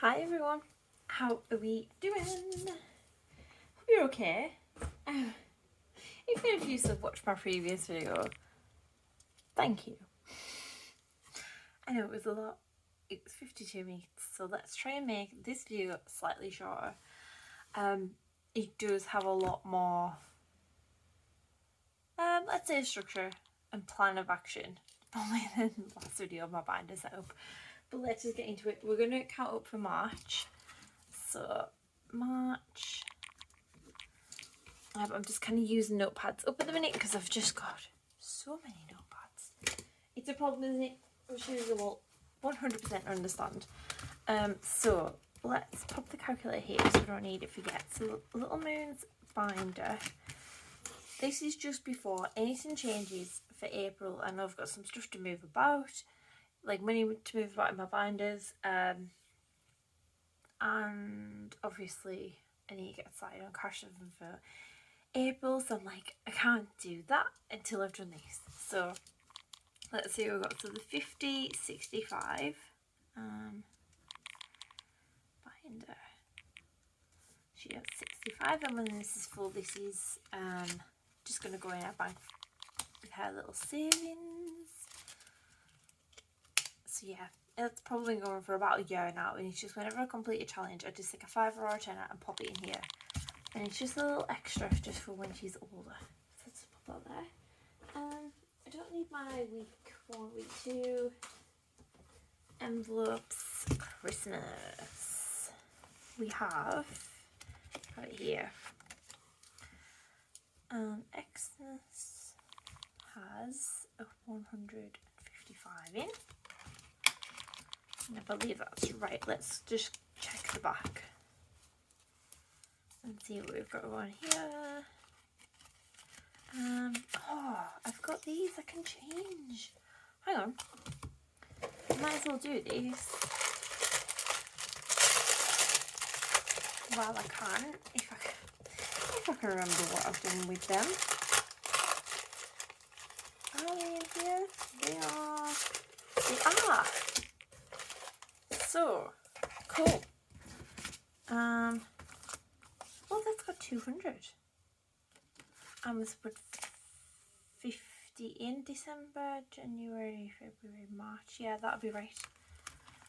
Hi everyone, how are we doing? Hope you're okay. Even if you have watched my previous video, thank you. I know it was a lot, it was 52 minutes, so let's try and make this video slightly shorter. It does have a lot more, let's say structure and plan of action, probably than the last video of my binder setup. But let's just get into it. We're going to count up for March. So, March. I'm just kind of using notepads up at the minute because I've just got so many notepads. It's a problem, isn't it? Which you will 100% understand. So, let's pop the calculator here so we don't need it forget. So, Little Moon's binder. This is just before anything changes for April. I know I've got some stuff to move about, like money to move about in my binders, and obviously I need to get started on cash for April, so I'm like, I can't do that until I've done this. So let's see what we've got. So the 5065 binder. She has 65, and when this is full, this is just going to go in our bank with her little savings. So yeah, it's probably been going for about a year now, and it's just whenever I complete a challenge, I just take a 5 or a 10 and pop it in here. And it's just a little extra just for when she's older. So let's pop that there. I don't need my week 1, week 2 envelopes. Christmas. We have right here. Xmas has a 155 in. And I believe that's right. Let's just check the back and see what we've got on here. Oh, I've got these I can change. Hang on. I might as well do this while I can, if I can remember what I've done with them. Are they in here? They are. They are. So cool. Well, that's got 200. I must put 50 in December, January, February, March. Yeah, that'll be right.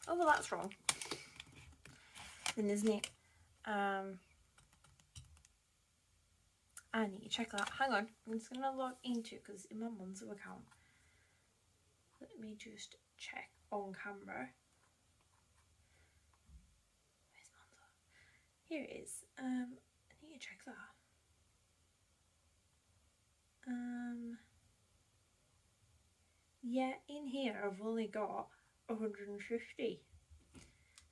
Oh, well, that's wrong. Then, isn't it? I need to check that. Hang on. I'm just going to log into it because it's in my Monzo account. Let me just check on camera. Where's Monzo? Here it is. I need to check that. Yeah, in here I've only got 150.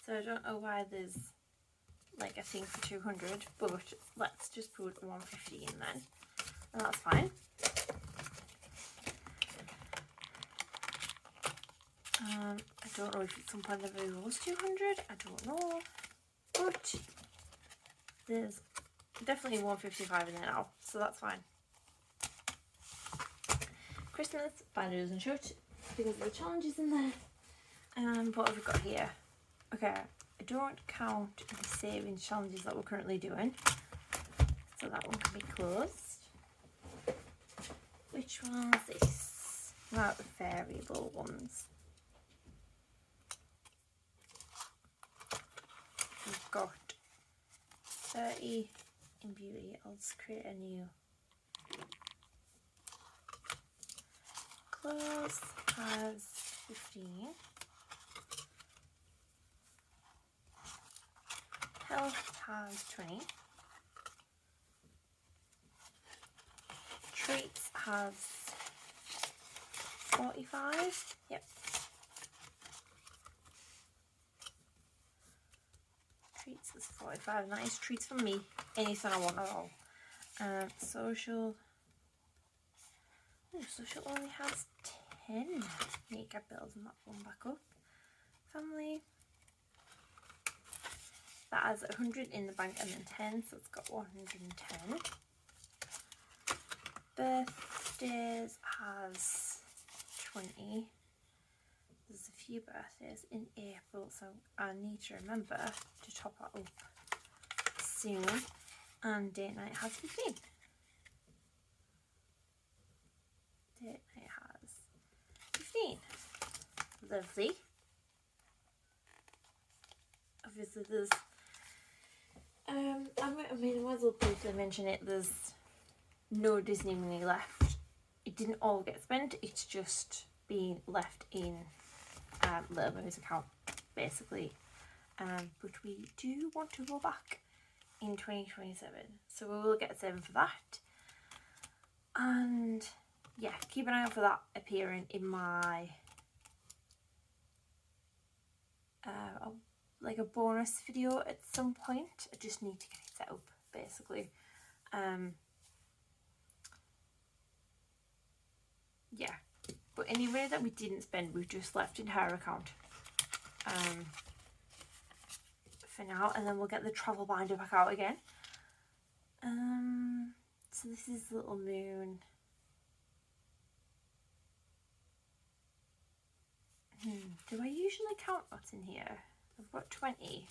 So I don't know why there's like a thing for 200, but let's just put 150 in then, and that's fine. I don't know if at some point there was 200, I don't know, but there's definitely 155 in there now, so that's fine. Christmas, binder doesn't show it because of the challenges in there. What have we got here? Okay, I don't count the savings challenges that we're currently doing, so that one can be closed. Which one's this? Not the variable ones. We've got 30 in beauty. I'll just create a new. Close has 15. Health has 20. Treats has 45. Yep. Treats is 45. Nice treats for me. Anything I want at all. Social. Oh, social only has 10. Need to get bills and that one back up. Family. That has 100 in the bank and then 10, so it's got 110. Birthdays has 20. there's a few birthdays in April, so I need to remember to top that up soon. And date night has 15. Date night has 15. Lovely. Obviously there's I might as well briefly mention it, there's no Disney money left. It didn't all get spent, it's just been left in Little Mermaid's account basically. But we do want to go back in 2027, so we will get a 7 for that. And yeah, keep an eye out for that appearing in my like a bonus video at some point. I just need to get it set up basically. Yeah, but anyway, that we didn't spend, we've just left in her account for now, and then we'll get the travel binder back out again. So this is Little Moon. Do I usually count what's in here? I've got 20.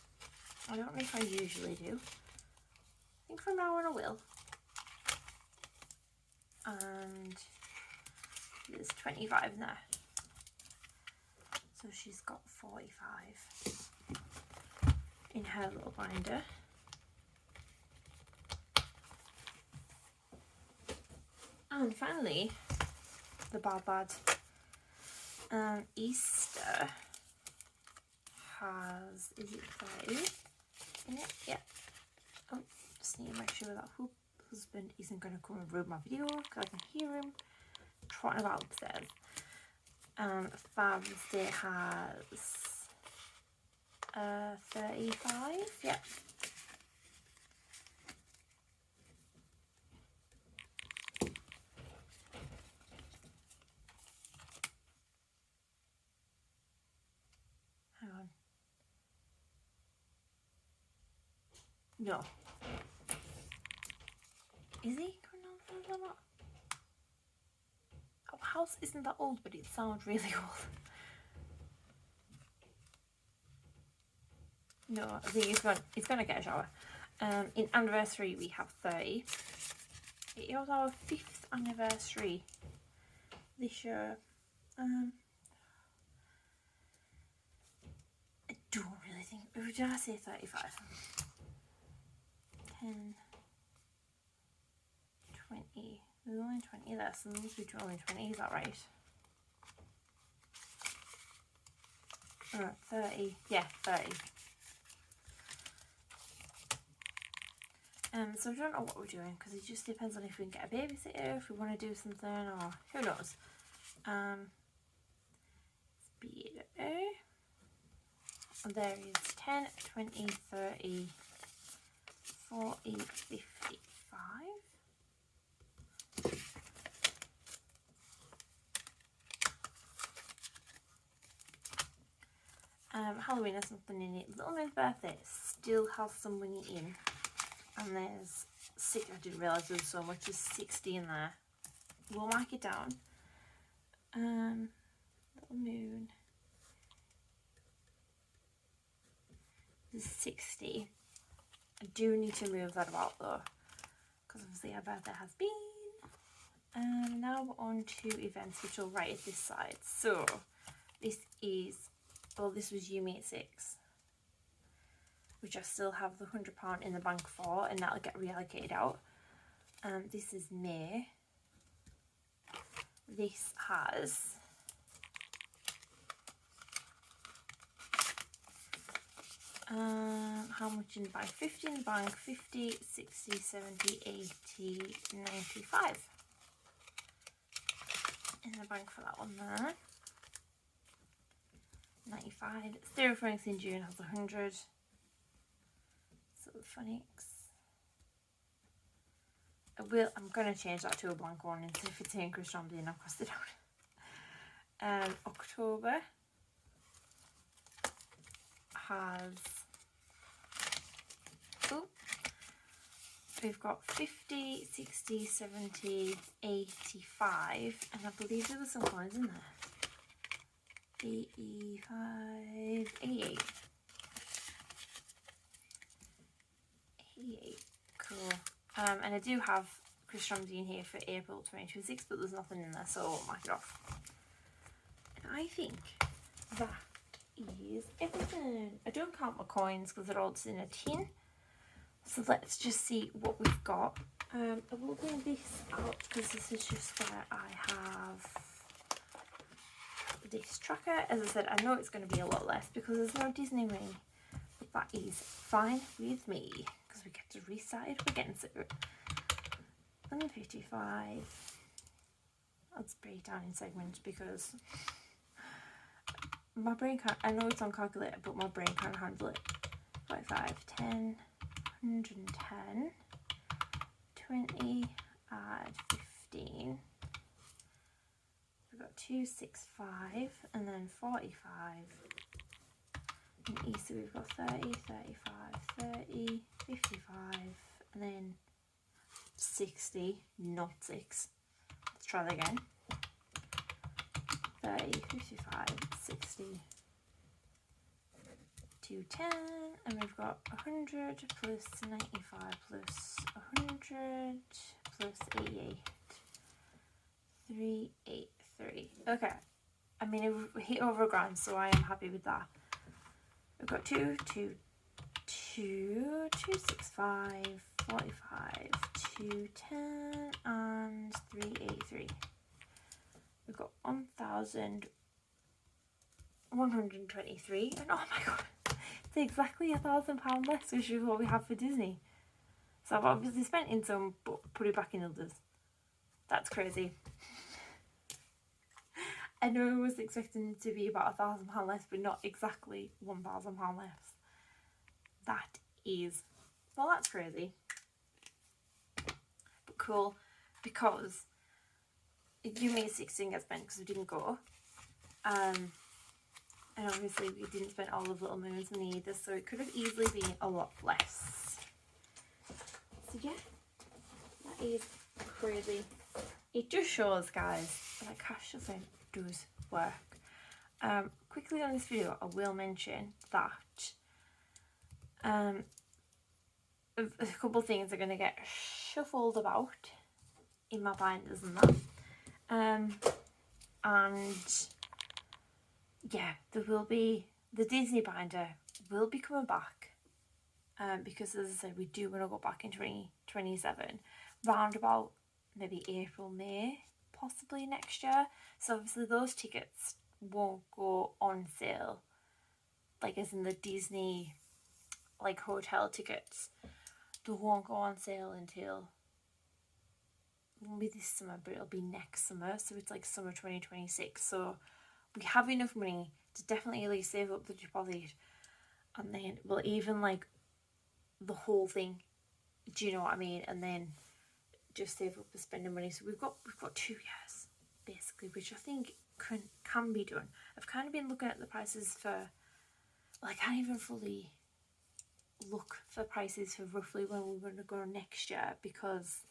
I don't know if I usually do. I think from now on I will. And there's 25 in there. So she's got 45 in her little binder. And finally, the Bad Easter has, is it 30 in it? Yeah. Oh, just need to make sure that husband isn't going to come and ruin my video because I can hear him trotting about upstairs. Father's Day has 35, yeah. Hang on. No. Is he going on or not? Our house isn't that old, but it sounds really old. No, I think he's gonna get a shower. In anniversary we have 30. It was our 5th anniversary this year. I don't really think. Did I say 35? 10, 20. There's only 20 there, so there must be only 20. Is that right? 30. Yeah, 30. So I don't know what we're doing because it just depends on if we can get a babysitter, if we want to do something, or who knows. Speed. There is 10, 20, 30, 40, 55. Halloween has something in it. Little Moon's birthday still has some money in. And there's I didn't realise there was so much, there's 60 in there. We'll mark it down. Little Moon. There's 60. I do need to move that about though, because obviously our birthday has been. Now we're on to events, which I'll write at this side. So this is, well, this was UMate 6. Which I still have the £100 in the bank for, and that'll get reallocated out. This is May. This has how much in the bank? 50 in the bank, 50, 60, 70, 80, 95 in the bank for that one there. 95. Stereophonics in June has 100. Phonics. I'm going to change that to a blank one and see if it's in Chris Ramsey and I'll cross it out. October has, we've got 50, 60, 70, 85, and I believe there were some coins in there. 85, 88. 88. Cool. And I do have Chris Ramsey in here for April 2026, but there's nothing in there, so I won't mark it off. And I think that is everything. I don't count my coins because they're all just in a tin. So let's just see what we've got. I will bring this out because this is just where I have this tracker. As I said, I know it's going to be a lot less because there's no Disney money, but that is fine with me because we get to restart it. We're getting to it. 155. I'll just break it down in segments because my brain can't. I know it's on calculator, but my brain can't handle it. 45, 10, 110, 20, add 15. We've got 265 and then 45. And E, so we've got 30, 35, 30, 55, and then 60, not 6. Let's try that again. 30, 55, 60, 210, and we've got 100 plus 95 plus 100 plus 88, 383. Okay, I mean we hit over a grand, so I am happy with that. We've got 2, 2, 2, 265, 45, 210, and 383. We've got 1,123, and oh my god, it's exactly £1,000 less, which is what we have for Disney. So I've obviously spent in some, but put it back in others. That's crazy. I know I was expecting it to be about £1,000 less, but not exactly £1,000 less. That is, well, that's crazy. But cool, because you made 16 get spent because we didn't go. And obviously we didn't spend all of Little Mermaids money either, so it could have easily been a lot less. So yeah, that is crazy. It just shows, guys, that cash shuffling does work. Quickly on this video, I will mention that a couple things are going to get shuffled about in my binders and that. And yeah, there will be, the Disney binder will be coming back, because as I said, we do want to go back in 2027, round about maybe April, May, possibly next year. So obviously those tickets won't go on sale, like as in the Disney like hotel tickets. They won't go on sale until, it won't be this summer, but it'll be next summer, so it's like summer 2026. So we have enough money to definitely at least save up the deposit, and then we'll even like the whole thing, do you know what I mean, and then just save up the spending money. So we've got 2 years basically, which I think can be done. I've kind of been looking at the prices for, well, I can't even fully look for prices for roughly when we're going to go next year because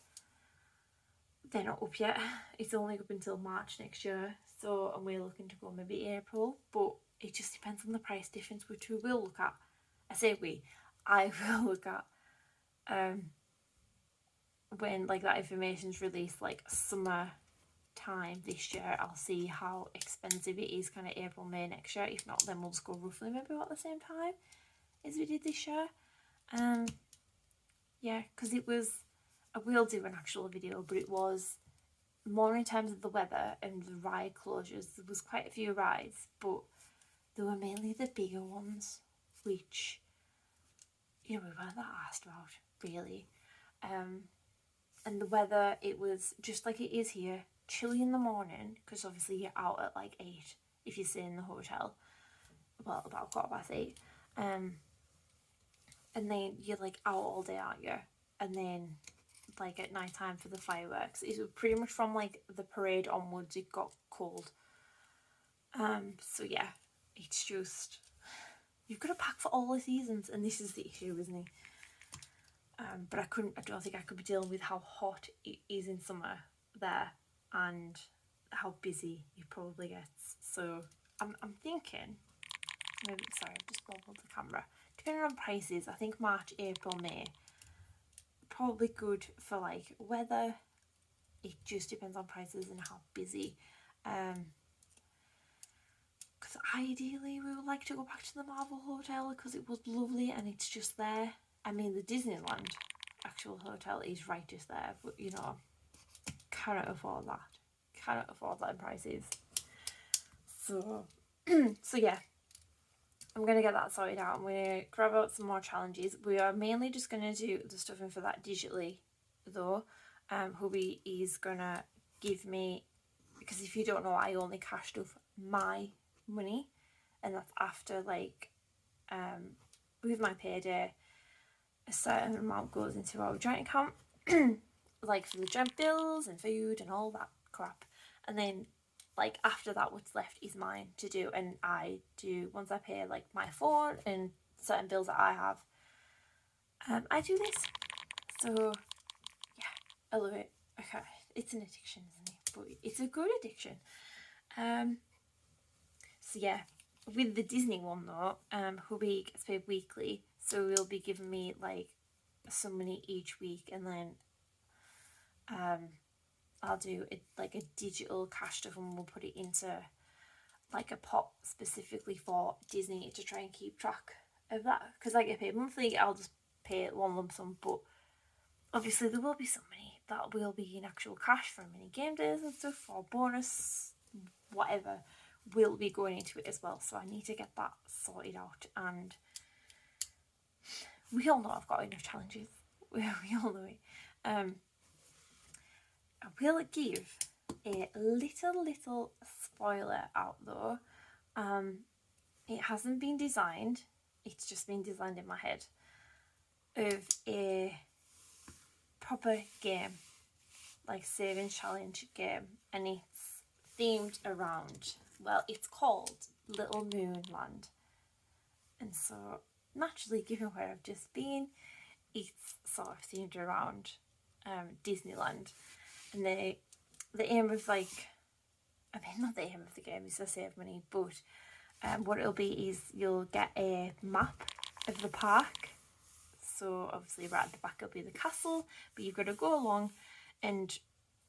they're not up yet. It's only up until March next year, so, and we're looking to go maybe April, but it just depends on the price difference, which we will look at. I will look at when like that information's released, like summer time this year. I'll see how expensive it is kind of April, May next year. If not, then we'll just go roughly maybe about the same time as we did this year. Yeah, because it was, I will do an actual video, but it was more in terms of the weather and the ride closures. There was quite a few rides, but they were mainly the bigger ones, which, you know, we weren't that asked about really. And the weather, it was just like it is here, chilly in the morning, because obviously you're out at like 8 if you stay in the hotel, well, about 8:15. And then you're like out all day, aren't you? And then like at night time for the fireworks, it was pretty much from like the parade onwards it got cold. So yeah, it's just, you've got to pack for all the seasons, and this is the issue, isn't it? But I don't think I could be dealing with how hot it is in summer there and how busy it probably gets. So I'm thinking, maybe, sorry, I've just wobbled the camera. Depending on prices, I think March, April, May, probably good for like weather. It just depends on prices and how busy. Because ideally we would like to go back to the Marvel Hotel because it was lovely and it's just there. I mean, the Disneyland actual hotel is right just there, but you know, cannot afford that. Cannot afford that in prices. So, so yeah, I'm going to get that sorted out. I'm going to grab out some more challenges. We are mainly just going to do the stuffing for that digitally, though. Hubby is going to give me, because if you don't know, I only cash stuff my money, and that's after, like, with my payday, a certain amount goes into our joint account, like for the joint bills and food and all that crap. And then, like, after that, what's left is mine to do, and I do, once I pay like my phone and certain bills that I have, I do this. So yeah, I love it. Okay, it's an addiction, isn't it? But it's a good addiction. So yeah, with the Disney one though, hubby gets paid weekly, so he'll be giving me like some money each week, and then I'll do it like a digital cash stuff, and we'll put it into like a pot specifically for Disney to try and keep track of that. Because I get paid monthly, I'll just pay it one lump sum, but obviously there will be some money that will be in actual cash for mini game days and stuff, or bonus, whatever, will be going into it as well. So I need to get that sorted out, and we all know I've got enough challenges. We all know it. I will give a little spoiler out though. It hasn't been designed, it's just been designed in my head, of a proper game, like saving challenge game, and it's themed around, well, it's called Little Moon Land. And so naturally, given where I've just been, it's sort of themed around Disneyland. And the aim of, like, I mean, not the aim of the game is to save money, but what it'll be is you'll get a map of the park. So obviously right at the back will be the castle, but you've got to go along, and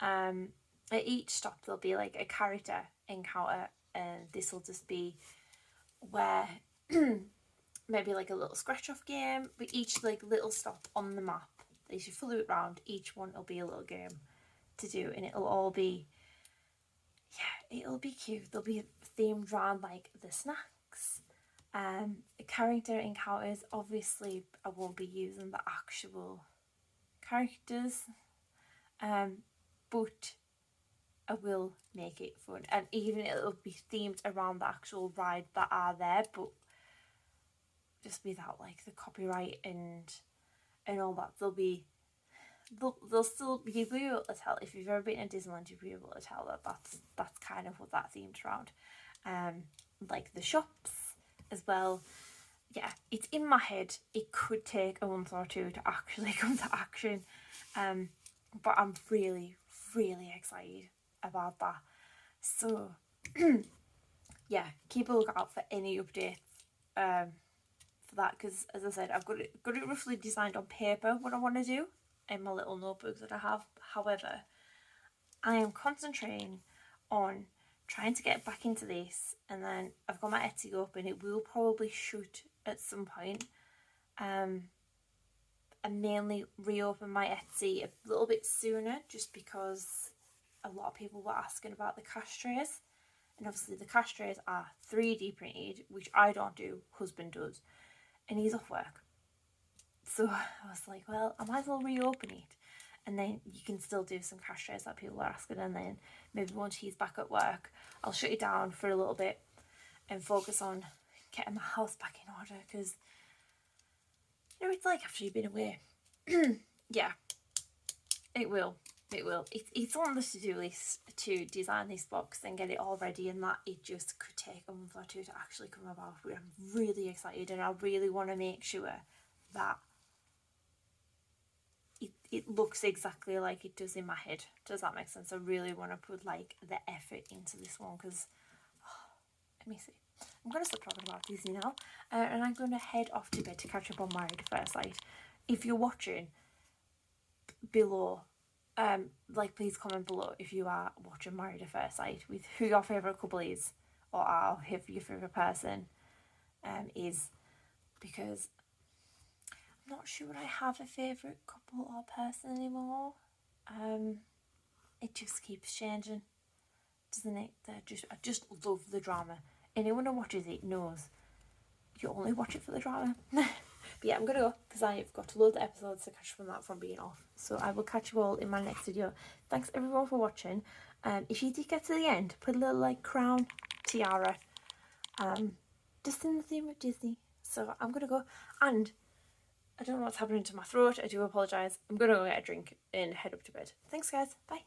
at each stop there'll be like a character encounter, and this will just be where maybe like a little scratch off game, but each like little stop on the map as you follow it around, each one will be a little game to do, and it'll all be, yeah, it'll be cute. They'll be themed around like the snacks, character encounters. Obviously I won't be using the actual characters, but I will make it fun, and even it'll be themed around the actual ride that are there, but just without like the copyright and all that. They'll still be able to tell, if you've ever been in Disneyland, you'll be able to tell that that's kind of what that themed around. Like the shops as well. Yeah, it's in my head. It could take a month or two to actually come to action, but I'm really excited about that. So yeah, keep a lookout for any updates for that, because as I said, I've got it roughly designed on paper what I want to do in my little notebooks that I have. However, I am concentrating on trying to get back into this, and then I've got my Etsy up and it will probably shoot at some point. And mainly reopen my Etsy a little bit sooner, just because a lot of people were asking about the cash trays, and obviously the cash trays are 3D printed, which I don't do, husband does, and he's off work. So I was like, well, I might as well reopen it, and then you can still do some cash trays that people are asking, and then maybe once he's back at work, I'll shut it down for a little bit and focus on getting my house back in order, because you know, it's like after you've been away. Yeah, it will. It's on the to-do list to design this box and get it all ready, and that it just could take a month or two to actually come about. But I'm really excited, and I really want to make sure that it looks exactly like it does in my head. Does that make sense? I really want to put like the effort into this one, because me see. I'm going to stop talking about Disney now, and I'm going to head off to bed to catch up on Married at First Sight. If you're watching, below, please comment below if you are watching Married at First Sight, with who your favourite couple is, or who your favourite person is, because I'm not sure I have a favourite couple or person anymore. It just keeps changing, doesn't it? I just love the drama. Anyone who watches it knows you only watch it for the drama. But yeah, I'm gonna go because I've got loads of episodes to catch from that from being off. So I will catch you all in my next video. Thanks everyone for watching. If you did get to the end, put a little crown, tiara, just in the theme of Disney. So I'm gonna go, and I don't know what's happening to my throat. I do apologise. I'm gonna go get a drink and head up to bed. Thanks guys. Bye.